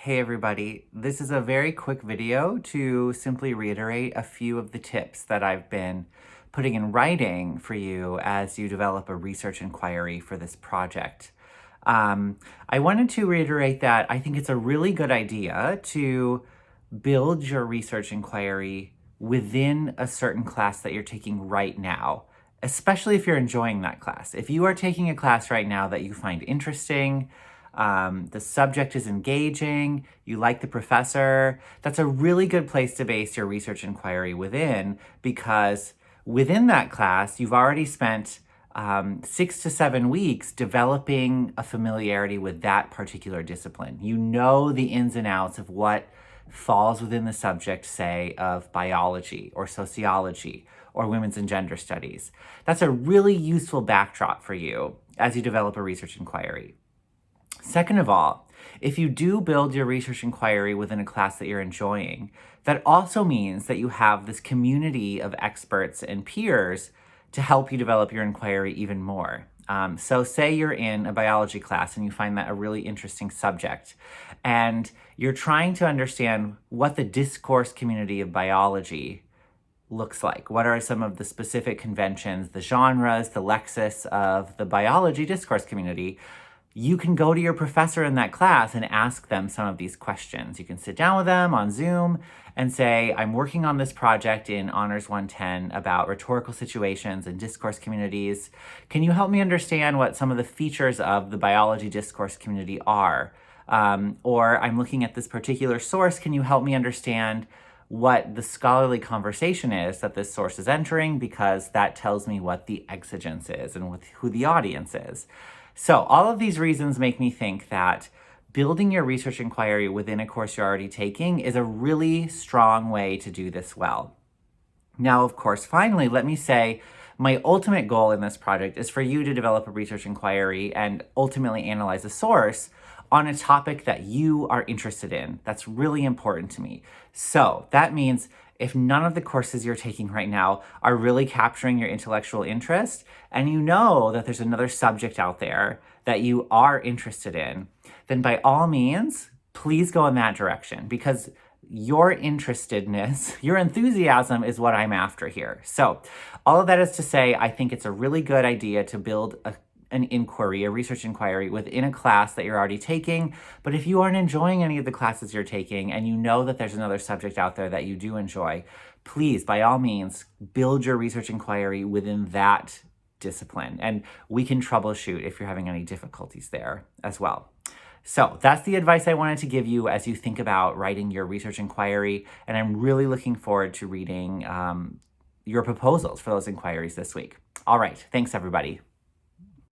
Hey everybody, this is a very quick video to simply reiterate a few of the tips that I've been putting in writing for you as you develop a research inquiry for this project. I wanted to reiterate that I think it's a really good idea to build your research inquiry within a certain class that you're taking right now, especially if you're enjoying that class. If you are taking a class right now that you find interesting, the subject is engaging, you like the professor, that's a really good place to base your research inquiry within, because within that class, you've already spent 6 to 7 weeks developing a familiarity with that particular discipline. You know the ins and outs of what falls within the subject, say, of biology or sociology or women's and gender studies. That's a really useful backdrop for you as you develop a research inquiry. Second of all, if you do build your research inquiry within a class that you're enjoying, that also means that you have this community of experts and peers to help you develop your inquiry even more. So say you're in a biology class and you find that a really interesting subject, and you're trying to understand what the discourse community of biology looks like. What are some of the specific conventions, the genres, the lexis of the biology discourse community? You can go to your professor in that class and ask them some of these questions. You can sit down with them on Zoom and say, I'm working on this project in Honors 110 about rhetorical situations and discourse communities. Can you help me understand what some of the features of the biology discourse community are? Or I'm looking at this particular source. Can you help me understand what the scholarly conversation is that this source is entering? Because that tells me what the exigence is and who the audience is. So all of these reasons make me think that building your research inquiry within a course you're already taking is a really strong way to do this well. Now, of course, finally, let me say my ultimate goal in this project is for you to develop a research inquiry and ultimately analyze a source on a topic that you are interested in. That's really important to me. So that means if none of the courses you're taking right now are really capturing your intellectual interest, and you know that there's another subject out there that you are interested in, then by all means, please go in that direction, because your interestedness, your enthusiasm is what I'm after here. So all of that is to say, I think it's a really good idea to build an inquiry, a research inquiry within a class that you're already taking. But if you aren't enjoying any of the classes you're taking and you know that there's another subject out there that you do enjoy, please, by all means, build your research inquiry within that discipline. And we can troubleshoot if you're having any difficulties there as well. So that's the advice I wanted to give you as you think about writing your research inquiry. And I'm really looking forward to reading your proposals for those inquiries this week. All right, thanks everybody.